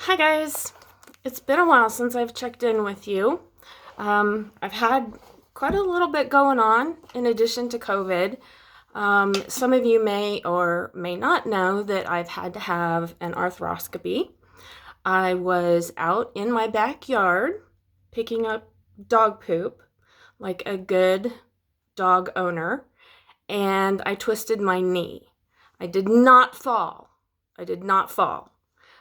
Hi guys, it's been a while since I've checked in with you. I've had quite a little bit going on in addition to COVID. Some of you may or may not know that I've had to have an arthroscopy. I was out in my backyard picking up dog poop like a good dog owner, and I twisted my knee. I did not fall. I did not fall.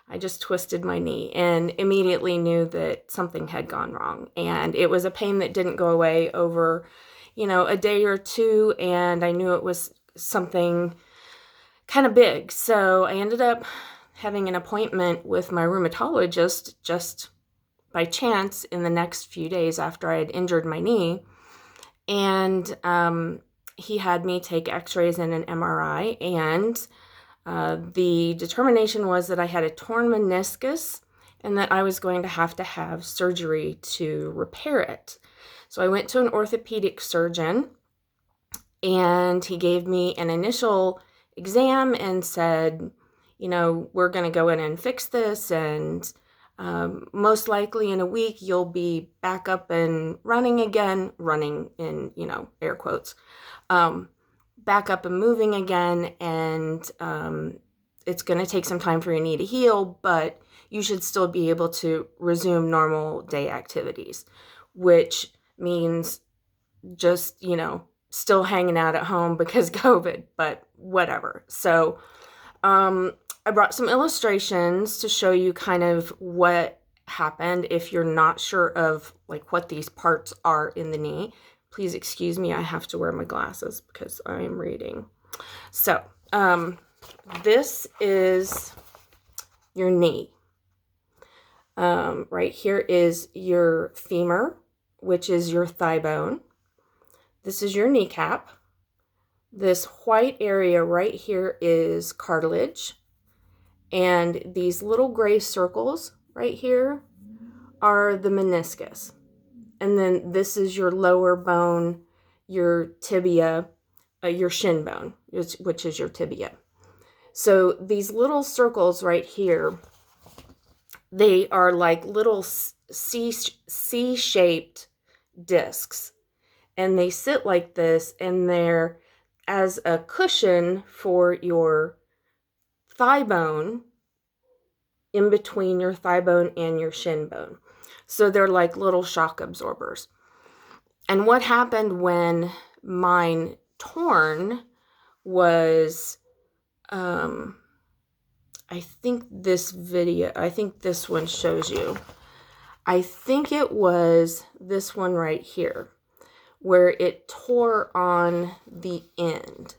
I just twisted my knee and immediately knew that something had gone wrong. And it was a pain that didn't go away over, a day or two. And I knew it was something kind of big. So I ended up having an appointment with my rheumatologist just by chance in the next few days after I had injured my knee. And he had me take x-rays and an MRI, and the determination was that I had a torn meniscus and that I was going to have surgery to repair it. So I went to an orthopedic surgeon, and he gave me an initial exam and said, we're going to go in and fix this, and most likely in a week you'll be back up and running again, running in, air quotes. Back up and moving again, and it's going to take some time for your knee to heal, but you should still be able to resume normal day activities, which means just, still hanging out at home because COVID, but whatever. So I brought some illustrations to show you kind of what happened if you're not sure of like what these parts are in the knee. Please excuse me, I have to wear my glasses because I am reading. So, this is your knee. Right here is your femur, which is your thigh bone. This is your kneecap. This white area right here is cartilage. And these little gray circles right here are the meniscus. And then this is your lower bone, your tibia, your shin bone, which is your tibia. So these little circles right here, they are like little C-shaped discs. And they sit like this, and they're as a cushion for your thigh bone, in between your thigh bone and your shin bone. So they're like little shock absorbers. And what happened when mine torn was, I think this one shows you. I think it was this one right here, where it tore on the end.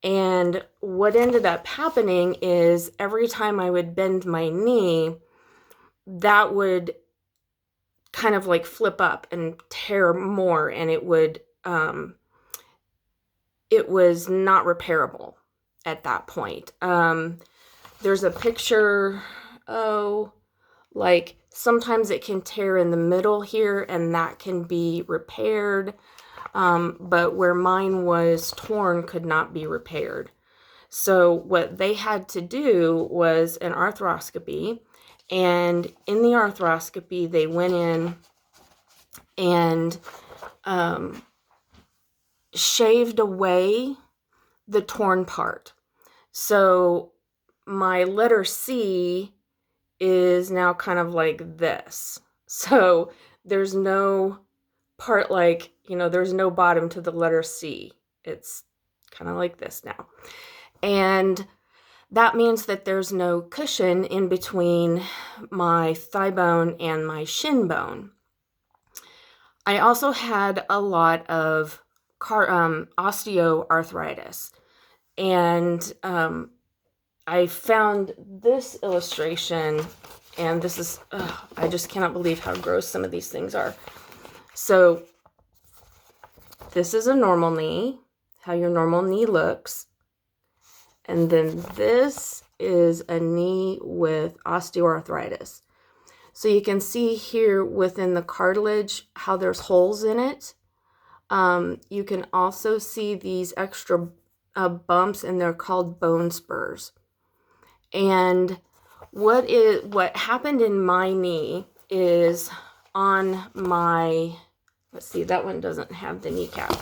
And what ended up happening is every time I would bend my knee, that would kind of like flip up and tear more, and it was not repairable at that point. There's a picture, like sometimes it can tear in the middle here, and that can be repaired, but where mine was torn could not be repaired. So what they had to do was an arthroscopy. And in the arthroscopy, they went in and shaved away the torn part. So my letter C is now kind of like this. So there's no part like, there's no bottom to the letter C. It's kind of like this now. And that means that there's no cushion in between my thigh bone and my shin bone. I also had a lot of osteoarthritis. And I found this illustration, and this is, I just cannot believe how gross some of these things are. So this is a normal knee, how your normal knee looks. And then this is a knee with osteoarthritis. So you can see here within the cartilage how there's holes in it. You can also see these extra bumps, and they're called bone spurs. And What happened in my knee is on my, let's see, that one doesn't have the kneecap.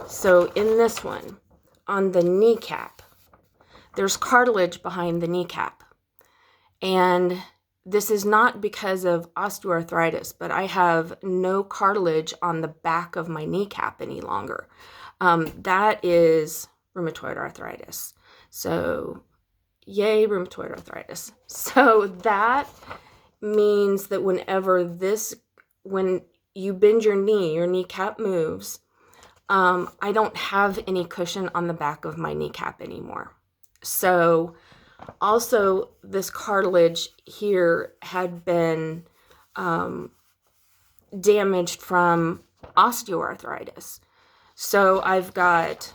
So in this one, on the kneecap, there's cartilage behind the kneecap. And this is not because of osteoarthritis, but I have no cartilage on the back of my kneecap any longer. That is rheumatoid arthritis. So yay, rheumatoid arthritis. So that means that when you bend your knee, your kneecap moves. I don't have any cushion on the back of my kneecap anymore. So also this cartilage here had been damaged from osteoarthritis. So I've got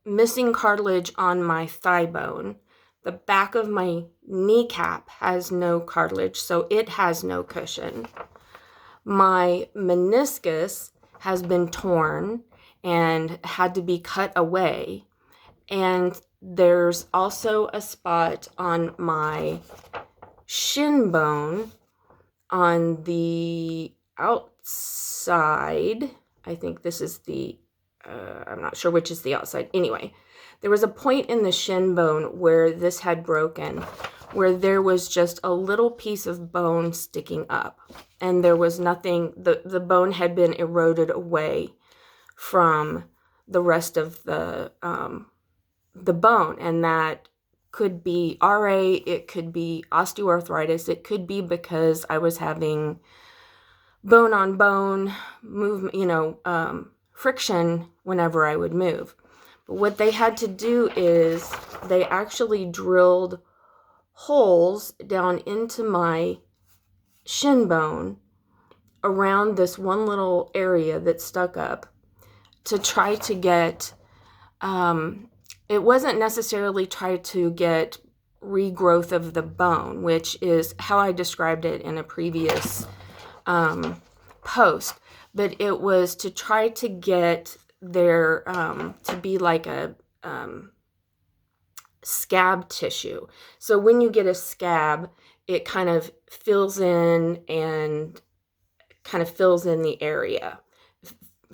missing cartilage on my thigh bone. The back of my kneecap has no cartilage, so it has no cushion. My meniscus has been torn and had to be cut away. And there's also a spot on my shin bone on the outside. I think this is I'm not sure which is the outside. Anyway, there was a point in the shin bone where this had broken, where there was just a little piece of bone sticking up. And there was nothing, the bone had been eroded away from the rest of the bone. And that could be RA, it could be osteoarthritis, it could be because I was having bone on bone movement, friction whenever I would move. But what they had to do is they actually drilled holes down into my shin bone around this one little area that stuck up to try to get, it wasn't necessarily try to get regrowth of the bone, which is how I described it in a previous post, but it was to try to get there to be like a scab tissue. So when you get a scab, it kind of fills in and kind of fills in the area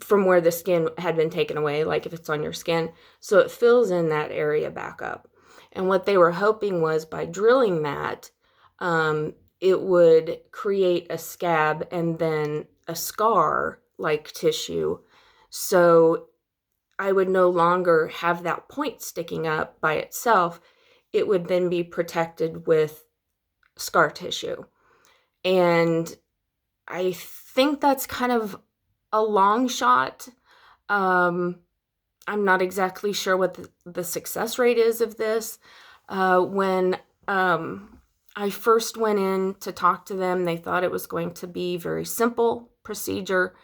from where the skin had been taken away, like if it's on your skin. So it fills in that area back up. And what they were hoping was by drilling that, it would create a scab and then a scar-like tissue. So I would no longer have that point sticking up by itself. It would then be protected with scar tissue. And I think that's kind of a long shot. I'm not exactly sure what the success rate is of this. When I first went in to talk to them, they thought it was going to be a very simple procedure.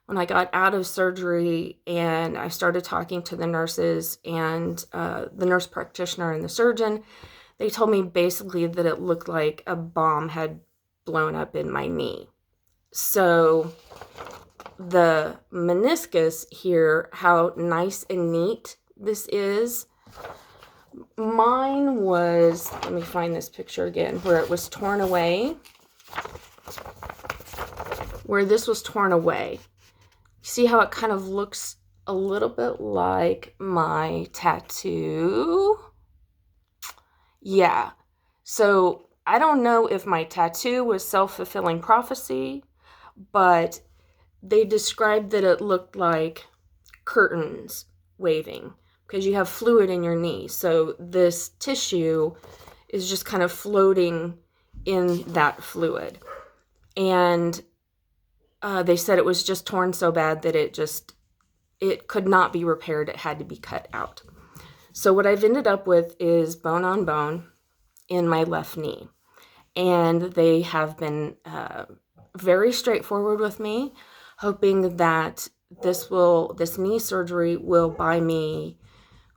When I got out of surgery and I started talking to the nurses and the nurse practitioner and the surgeon, they told me basically that it looked like a bomb had blown up in my knee. So the meniscus here, how nice and neat this is. Mine was, let me find this picture again, where it was torn away. Where this was torn away. See how it kind of looks a little bit like my tattoo? Yeah. So I don't know if my tattoo was self-fulfilling prophecy, but they described that it looked like curtains waving because you have fluid in your knee. So this tissue is just kind of floating in that fluid. And they said it was just torn so bad that it could not be repaired. It had to be cut out. So what I've ended up with is bone on bone in my left knee. And they have been very straightforward with me, hoping that this knee surgery will buy me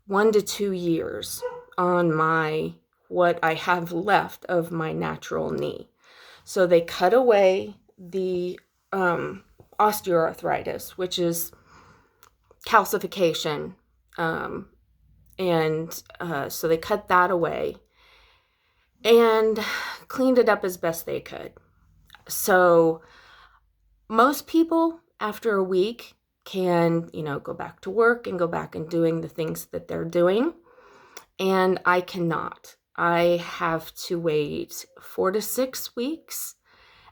1 to 2 years on what I have left of my natural knee. So they cut away the osteoarthritis, which is calcification, and so they cut that away. and cleaned it up as best they could. So most people after a week can, go back to work and go back and doing the things that they're doing. And I cannot. I have to wait 4 to 6 weeks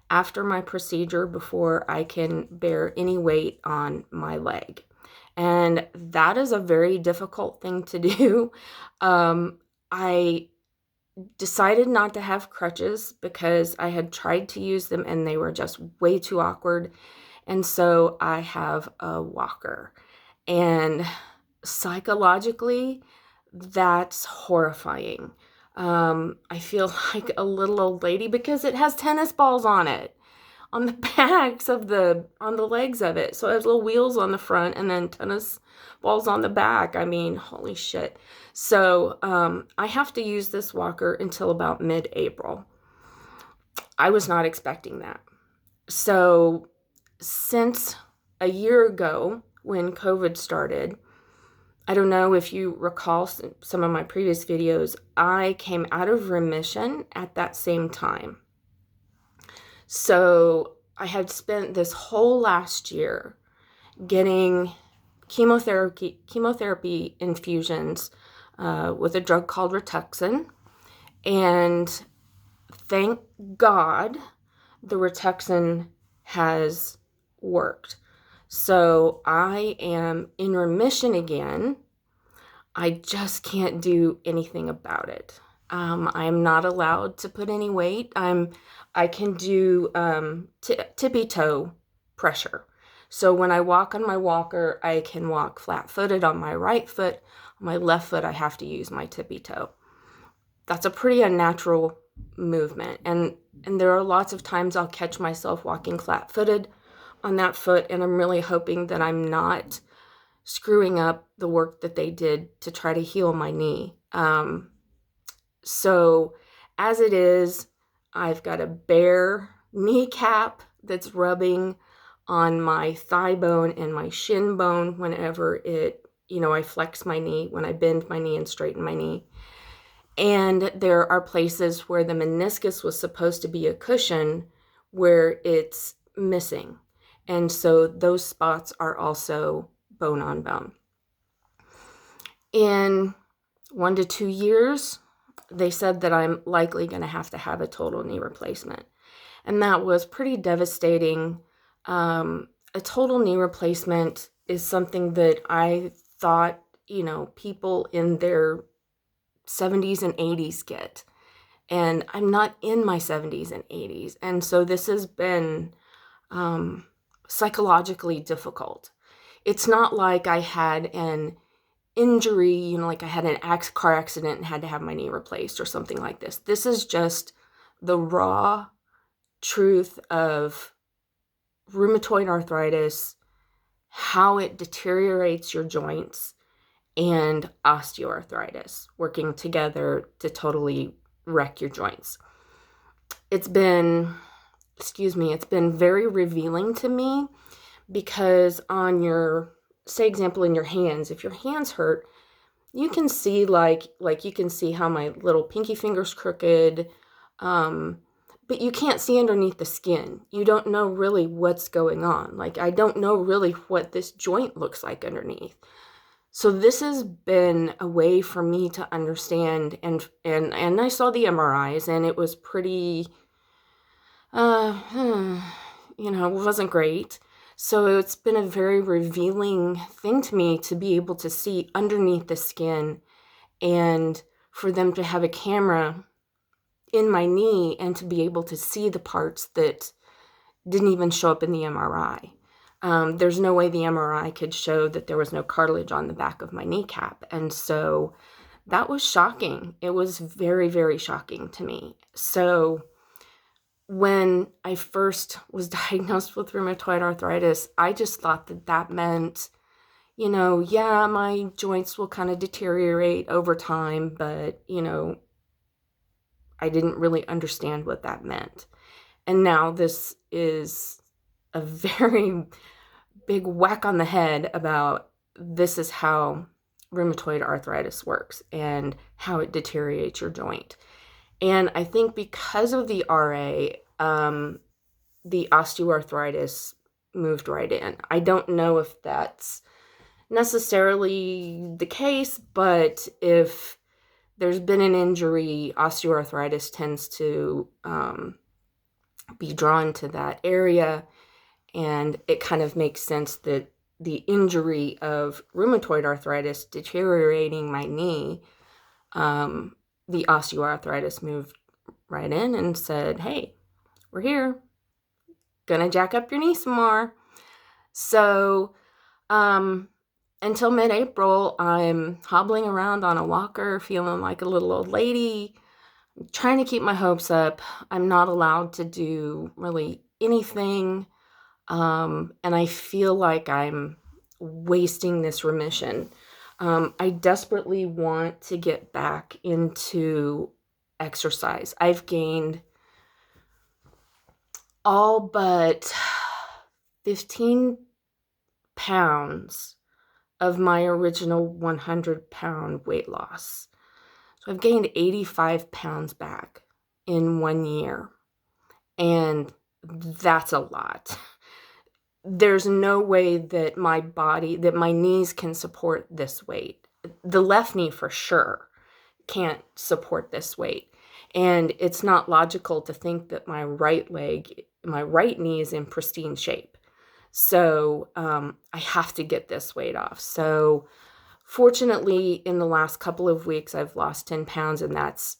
after my procedure before I can bear any weight on my leg. And that is a very difficult thing to do. I decided not to have crutches because I had tried to use them and they were just way too awkward. And so I have a walker. And psychologically, that's horrifying. I feel like a little old lady because it has tennis balls on it, on the backs of on the legs of it. So it has little wheels on the front and then tennis balls on the back. I mean, holy shit. So I have to use this walker until about mid-April. I was not expecting that. So since a year ago when COVID started, I don't know if you recall some of my previous videos, I came out of remission at that same time. So I had spent this whole last year getting chemotherapy infusions with a drug called Rituxan. And thank God the Rituxan has worked. So I am in remission again. I just can't do anything about it. I'm not allowed to put any weight. I can do tippy toe pressure. So when I walk on my walker, I can walk flat-footed on my right foot. On my left foot, I have to use my tippy toe. That's a pretty unnatural movement. And there are lots of times I'll catch myself walking flat-footed on that foot, and I'm really hoping that I'm not screwing up the work that they did to try to heal my knee. So as it is, I've got a bare kneecap that's rubbing on my thigh bone and my shin bone whenever I flex my knee, when I bend my knee and straighten my knee. And there are places where the meniscus was supposed to be a cushion where it's missing. And so those spots are also bone on bone. In 1 to 2 years, they said that I'm likely going to have a total knee replacement. And that was pretty devastating. A total knee replacement is something that I thought, people in their 70s and 80s get. And I'm not in my 70s and 80s. And so this has been psychologically difficult. It's not like I had an injury, like I had an car accident and had to have my knee replaced or something like this. This is just the raw truth of rheumatoid arthritis, how it deteriorates your joints, and osteoarthritis working together to totally wreck your joints. It's been very revealing to me because on your, say example, in your hands, if your hands hurt, you can see you can see how my little pinky finger's crooked, but you can't see underneath the skin. You don't know really what's going on. I don't know really what this joint looks like underneath. So this has been a way for me to understand, and I saw the MRIs, and it was pretty, it wasn't great. So it's been a very revealing thing to me to be able to see underneath the skin, and for them to have a camera in my knee and to be able to see the parts that didn't even show up in the MRI. There's no way the MRI could show that there was no cartilage on the back of my kneecap. And so that was shocking. It was very, very shocking to me. So when I first was diagnosed with rheumatoid arthritis, I just thought that meant, my joints will kind of deteriorate over time, but, I didn't really understand what that meant. And now this is a very big whack on the head about this is how rheumatoid arthritis works and how it deteriorates your joint. And I think because of the RA, the osteoarthritis moved right in. I don't know if that's necessarily the case, but if there's been an injury, osteoarthritis tends to be drawn to that area, and it kind of makes sense that the injury of rheumatoid arthritis deteriorating my knee, the osteoarthritis moved right in and said, hey, we're here, gonna jack up your knee some more. So until mid-April, I'm hobbling around on a walker, feeling like a little old lady, trying to keep my hopes up. I'm not allowed to do really anything, and I feel like I'm wasting this remission. I desperately want to get back into exercise. I've gained all but 15 pounds of my original 100-pound weight loss. So I've gained 85 pounds back in 1 year, and that's a lot. There's no way that my knees can support this weight. The left knee for sure can't support this weight. And it's not logical to think that my right knee is in pristine shape. So I have to get this weight off. So fortunately, in the last couple of weeks, I've lost 10 pounds, and that's,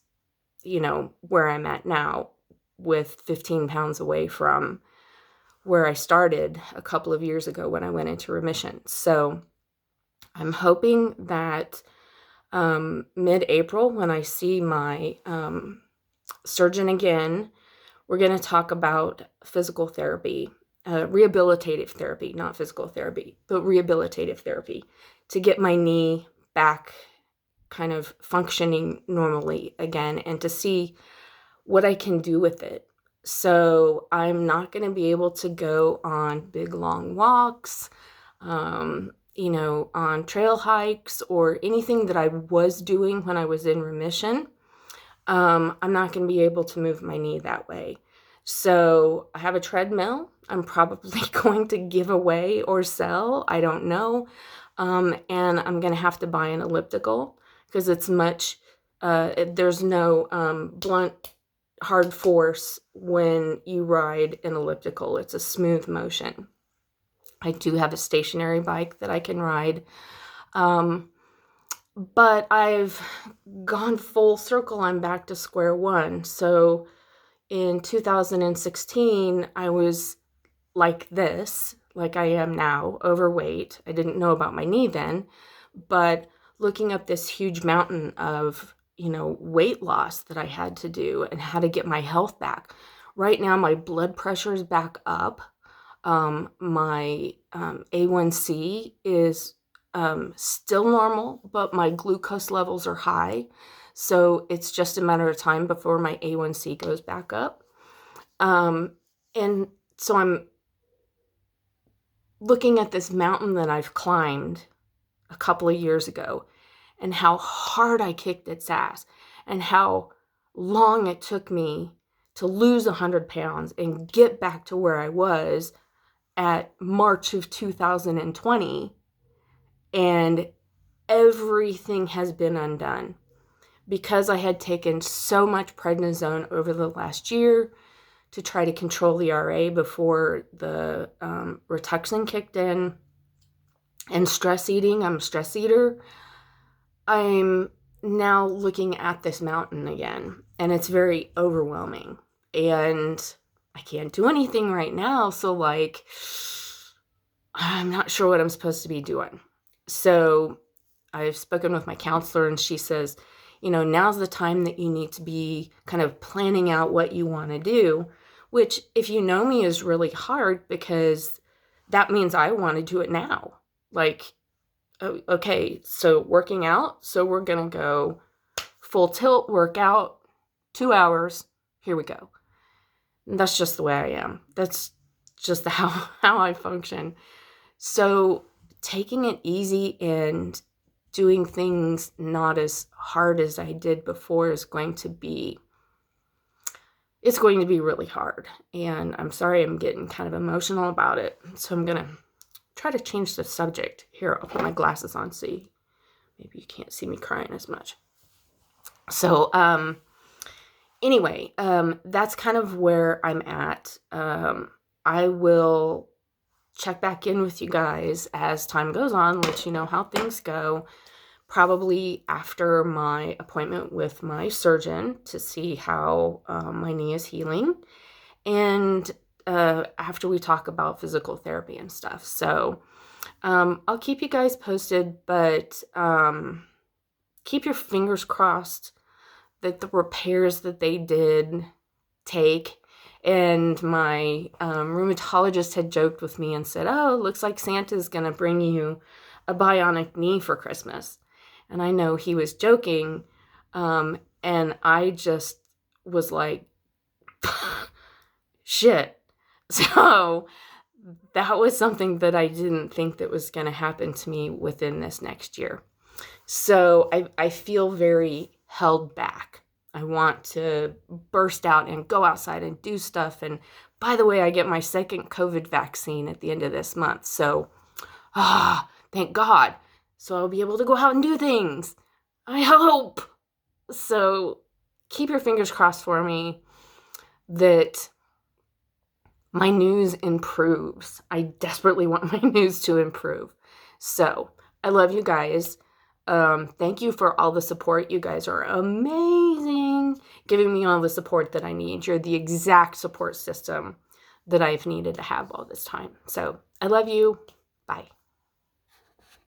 where I'm at now, with 15 pounds away from where I started a couple of years ago when I went into remission. So I'm hoping that mid-April, when I see my surgeon again, we're going to talk about physical therapy, rehabilitative therapy, not physical therapy, but rehabilitative therapy, to get my knee back kind of functioning normally again, and to see what I can do with it. So I'm not going to be able to go on big long walks, on trail hikes or anything that I was doing when I was in remission. I'm not going to be able to move my knee that way. So I have a treadmill I'm probably going to give away or sell. I don't know. And I'm going to have to buy an elliptical because it's there's no blunt, hard force when you ride an elliptical. It's a smooth motion. I do have a stationary bike that I can ride. But I've gone full circle. I'm back to square one. So in 2016, I was like this, like I am now, overweight. I didn't know about my knee then, but looking up this huge mountain of, weight loss that I had to do and how to get my health back. Right now, my blood pressure is back up. My A1C is still normal, but my glucose levels are high. So it's just a matter of time before my A1C goes back up. And so I'm looking at this mountain that I've climbed a couple of years ago and how hard I kicked its ass and how long it took me to lose 100 pounds and get back to where I was at March of 2020. And everything has been undone because I had taken so much prednisone over the last year to try to control the RA before the Rituxan kicked in, and stress eating. I'm a stress eater. I'm now looking at this mountain again, and it's very overwhelming, and I can't do anything right now. So I'm not sure what I'm supposed to be doing. So I've spoken with my counselor, and she says, now's the time that you need to be kind of planning out what you want to do, which, if you know me, is really hard because that means I want to do it now. Okay, so working out, so we're going to go full tilt workout, 2 hours, here we go. And that's just the way I am. That's just how I function. So taking it easy and doing things not as hard as I did before is going to be it's going to be really hard. And I'm sorry I'm getting kind of emotional about it. So I'm going to try to change the subject. Here, I'll put my glasses on so maybe you can't see me crying as much. So, anyway, that's kind of where I'm at. I will check back in with you guys as time goes on, let you know how things go, probably after my appointment with my surgeon to see how my knee is healing, and after we talk about physical therapy and stuff. So I'll keep you guys posted, but keep your fingers crossed that the repairs that they did take, and my rheumatologist had joked with me and said, oh, looks like Santa's going to bring you a bionic knee for Christmas. And I know he was joking, and I just was like, shit. So that was something that I didn't think that was going to happen to me within this next year. So I feel very held back. I want to burst out and go outside and do stuff. And by the way, I get my second COVID vaccine at the end of this month. So, thank God. So I'll be able to go out and do things. I hope. So keep your fingers crossed for me that my news improves. I desperately want my news to improve. So I love you guys. Thank you for all the support. You guys are amazing, giving me all the support that I need. You're the exact support system that I've needed to have all this time. So I love you. Bye.